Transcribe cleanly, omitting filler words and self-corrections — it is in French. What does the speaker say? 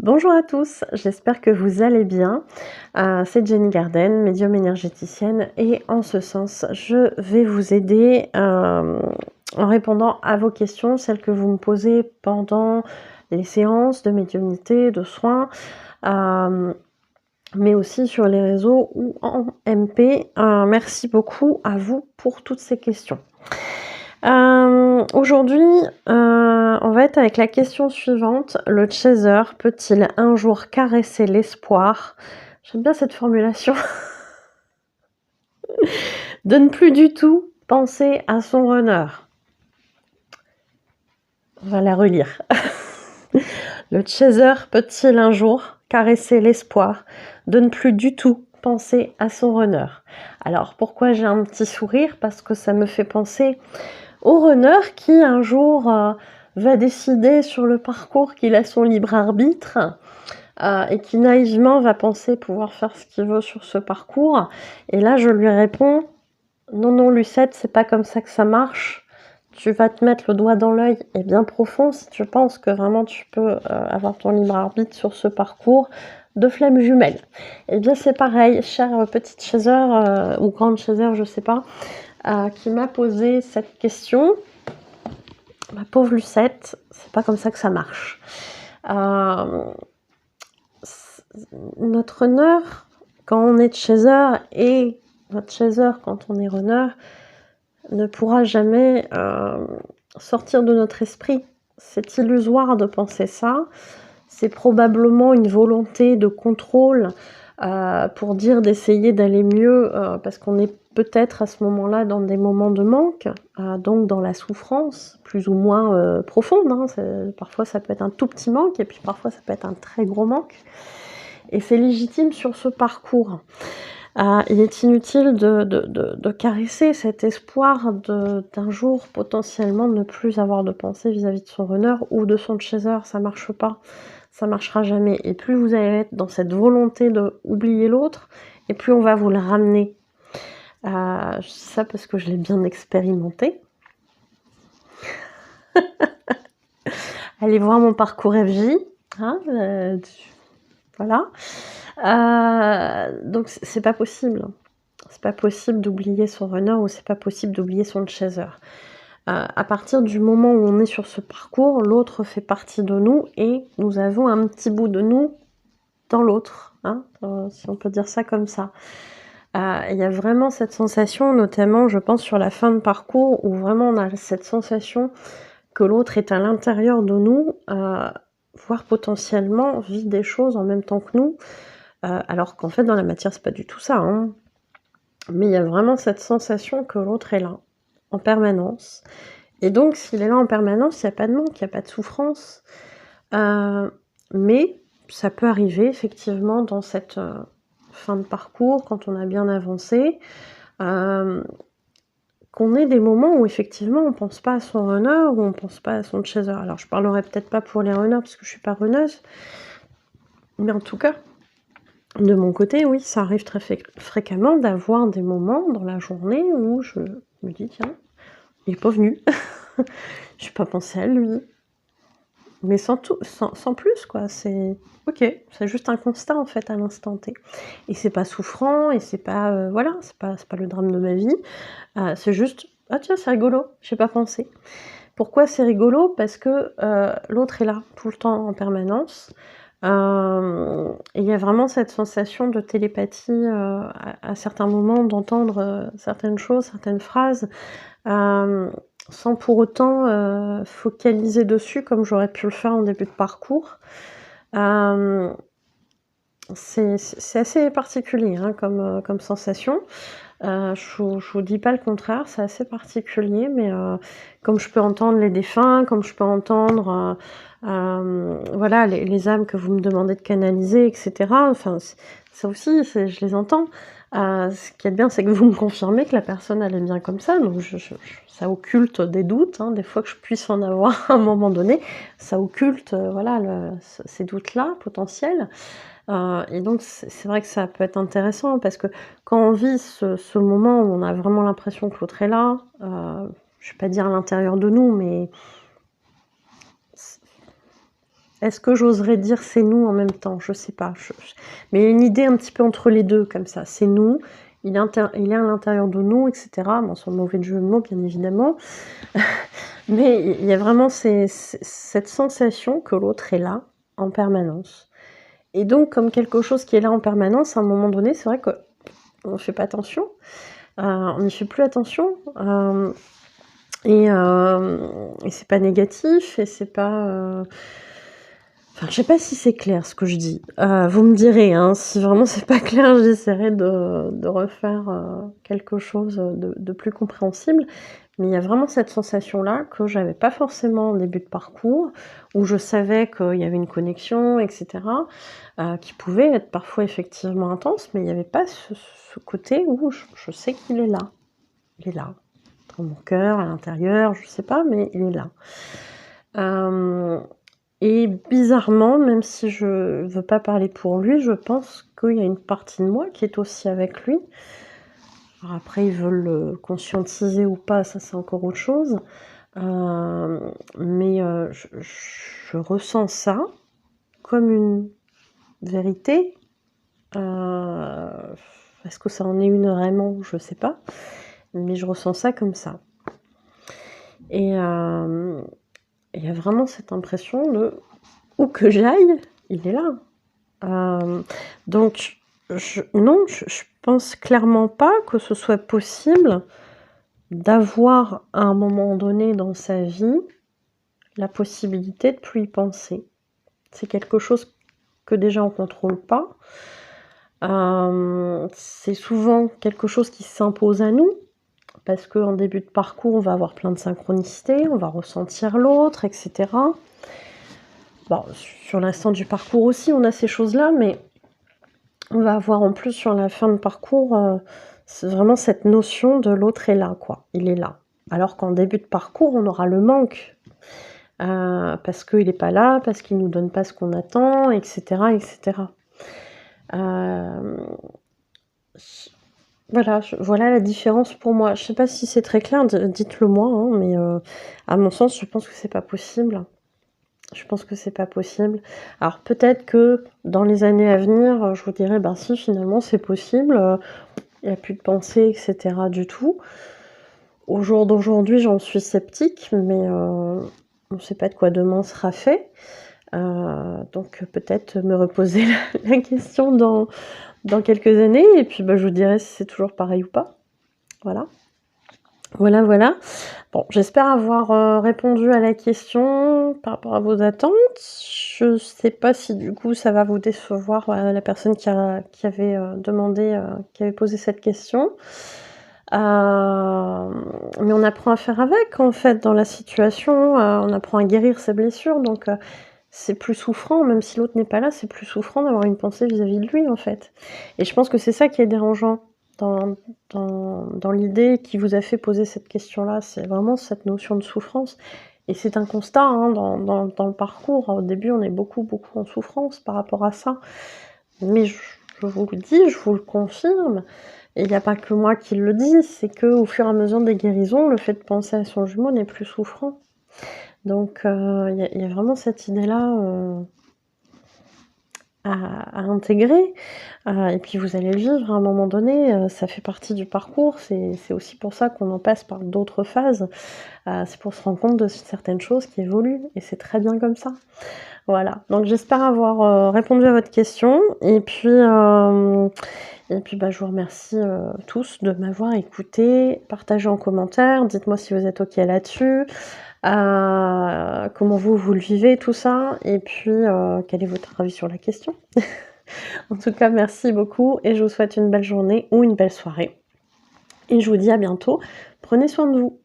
Bonjour à tous, j'espère que vous allez bien. C'est Jenny Garden, médium énergéticienne et en ce sens, je vais vous aider en répondant à vos questions, celles que vous me posez pendant les séances de médiumnité, de soins, mais aussi sur les réseaux ou en MP. Merci beaucoup à vous pour toutes ces questions. Aujourd'hui, on va être avec la question suivante. Le chaser peut-il un jour caresser l'espoir? J'aime bien cette formulation. De ne plus du tout penser à son runner. On va la relire. Le chaser peut-il un jour caresser l'espoir de ne plus du tout penser à son runner? Alors, pourquoi j'ai un petit sourire? Parce que ça me fait penser au runner qui un jour va décider sur le parcours qu'il a son libre arbitre et qui naïvement va penser pouvoir faire ce qu'il veut sur ce parcours. Et là, je lui réponds, non, Lucette, c'est pas comme ça que ça marche. Tu vas te mettre le doigt dans l'œil et bien profond si tu penses que vraiment tu peux avoir ton libre arbitre sur ce parcours de flammes jumelles. Et bien c'est pareil, chère petite chaser ou grande chaser, je sais pas, qui m'a posé cette question. Ma pauvre Lucette, c'est pas comme ça que ça marche. Notre runner, quand on est chaser, et notre chaser quand on est runner, ne pourra jamais sortir de notre esprit. C'est illusoire de penser ça. C'est probablement une volonté de contrôle pour dire d'essayer d'aller mieux, parce qu'on est peut-être à ce moment-là dans des moments de manque, donc dans la souffrance, plus ou moins profonde. Parfois ça peut être un tout petit manque, et puis parfois ça peut être un très gros manque. Et c'est légitime sur ce parcours. Il est inutile de caresser cet espoir d'un jour potentiellement ne plus avoir de pensée vis-à-vis de son runner ou de son chaser, ça marche pas, ça marchera jamais. Et plus vous allez être dans cette volonté d'oublier l'autre, et plus on va vous le ramener. Je dis ça parce que je l'ai bien expérimenté. Allez voir mon parcours FJ, voilà. Donc c'est pas possible. C'est pas possible d'oublier son runner ou c'est pas possible d'oublier son chaser. À partir du moment où on est sur ce parcours, l'autre fait partie de nous et nous avons un petit bout de nous dans l'autre, si on peut dire ça comme ça. Il y a vraiment cette sensation, notamment je pense sur la fin de parcours, où vraiment on a cette sensation que l'autre est à l'intérieur de nous, voire potentiellement vit des choses en même temps que nous, alors qu'en fait dans la matière c'est pas du tout ça, mais il y a vraiment cette sensation que l'autre est là, en permanence. Et donc, s'il est là en permanence, il n'y a pas de manque, il n'y a pas de souffrance. Mais ça peut arriver, effectivement, dans cette fin de parcours, quand on a bien avancé, qu'on ait des moments où, effectivement, on ne pense pas à son runner ou on ne pense pas à son chaser. Alors, je parlerai peut-être pas pour les runners, parce que je ne suis pas runneuse, mais en tout cas, de mon côté, oui, ça arrive très fréquemment d'avoir des moments dans la journée où je me dis, tiens, il n'est pas venu. Je n'ai pas pensé à lui. Mais sans plus, quoi. C'est ok, c'est juste un constat, en fait, à l'instant T. Et c'est pas souffrant, et c'est pas... voilà, c'est pas le drame de ma vie. C'est juste, ah tiens, c'est rigolo, j'ai pas pensé. Pourquoi c'est rigolo? Parce que l'autre est là, tout le temps, en permanence. Et il y a vraiment cette sensation de télépathie à certains moments, d'entendre certaines choses, certaines phrases, sans pour autant focaliser dessus comme j'aurais pu le faire en début de parcours. C'est assez particulier comme sensation. Je vous dis pas le contraire, c'est assez particulier, mais comme je peux entendre les défunts, comme je peux entendre voilà, les âmes que vous me demandez de canaliser, etc. Enfin, ça aussi, je les entends. Ce qui est bien, c'est que vous me confirmez que la personne elle est bien comme ça, donc ça occulte des doutes, des fois que je puisse en avoir à un moment donné, ça occulte voilà, ces doutes-là potentiels. Et donc c'est vrai que ça peut être intéressant parce que quand on vit ce moment où on a vraiment l'impression que l'autre est là, je vais pas dire à l'intérieur de nous, mais Est-ce que j'oserais dire c'est nous en même temps? Je sais pas. Mais il y a une idée un petit peu entre les deux, comme ça. C'est nous, il est à l'intérieur de nous, etc. Bon, sans mauvais jeu de mots, bien évidemment. Mais il y a vraiment cette sensation que l'autre est là, en permanence. Et donc, comme quelque chose qui est là en permanence, à un moment donné, c'est vrai qu'on ne fait pas attention. On n'y fait plus attention. Et c'est pas négatif, et c'est pas... Enfin, je sais pas si c'est clair ce que je dis. Vous me direz, hein, si vraiment c'est pas clair, j'essaierai de refaire quelque chose de plus compréhensible. Mais il y a vraiment cette sensation-là que j'avais pas forcément au début de parcours, où je savais qu'il y avait une connexion, etc., qui pouvait être parfois effectivement intense, mais il n'y avait pas ce côté où je sais qu'il est là. Il est là, dans mon cœur, à l'intérieur, je sais pas, mais il est là. Et bizarrement, même si je veux pas parler pour lui, je pense qu'il y a une partie de moi qui est aussi avec lui. Alors après, ils veulent le conscientiser ou pas, ça c'est encore autre chose. Mais je ressens ça comme une vérité. Est-ce que ça en est une vraiment? Je sais pas. Mais je ressens ça comme ça. Et il y a vraiment cette impression de où que j'aille, il est là. Donc, non, je pense clairement pas que ce soit possible d'avoir à un moment donné dans sa vie la possibilité de plus y penser. C'est quelque chose que déjà on contrôle pas. C'est souvent quelque chose qui s'impose à nous, parce qu'en début de parcours, on va avoir plein de synchronicités, on va ressentir l'autre, etc. Bon, sur l'instant du parcours aussi, on a ces choses-là, mais on va avoir en plus sur la fin de parcours, c'est vraiment cette notion de l'autre est là, quoi. Il est là. Alors qu'en début de parcours, on aura le manque, parce qu'il n'est pas là, parce qu'il nous donne pas ce qu'on attend, etc., etc. Voilà la différence pour moi. Je sais pas si c'est très clair, dites-le moi, hein, mais à mon sens, je pense que c'est pas possible. Je pense que c'est pas possible. Alors peut-être que dans les années à venir, je vous dirai, ben si finalement c'est possible, il n'y a plus de pensée, etc. du tout. Au jour d'aujourd'hui, j'en suis sceptique, mais on ne sait pas de quoi demain sera fait. Donc peut-être me reposer la question dans quelques années, et puis je vous dirai si c'est toujours pareil ou pas. Voilà. Voilà. Bon, j'espère avoir répondu à la question par rapport à vos attentes. Je sais pas si du coup ça va vous décevoir, la personne qui avait demandé, qui avait posé cette question. Mais on apprend à faire avec, en fait, dans la situation, on apprend à guérir ses blessures, donc c'est plus souffrant, même si l'autre n'est pas là, c'est plus souffrant d'avoir une pensée vis-à-vis de lui, en fait. Et je pense que c'est ça qui est dérangeant dans l'idée qui vous a fait poser cette question-là, c'est vraiment cette notion de souffrance. Et c'est un constat, hein, dans le parcours. Au début, on est beaucoup en souffrance par rapport à ça. Mais je vous le dis, je vous le confirme, et il n'y a pas que moi qui le dis, c'est qu'au fur et à mesure des guérisons, le fait de penser à son jumeau n'est plus souffrant. Donc il y a vraiment cette idée-là à intégrer. Et puis vous allez le vivre à un moment donné, ça fait partie du parcours, c'est aussi pour ça qu'on en passe par d'autres phases. C'est pour se rendre compte de certaines choses qui évoluent, et c'est très bien comme ça. Voilà, donc j'espère avoir répondu à votre question, et puis je vous remercie tous de m'avoir écouté. Partagez en commentaire, dites-moi si vous êtes OK là-dessus, comment vous le vivez tout ça, et puis quel est votre avis sur la question. En tout cas, merci beaucoup, et je vous souhaite une belle journée ou une belle soirée. Et je vous dis à bientôt. Prenez soin de vous.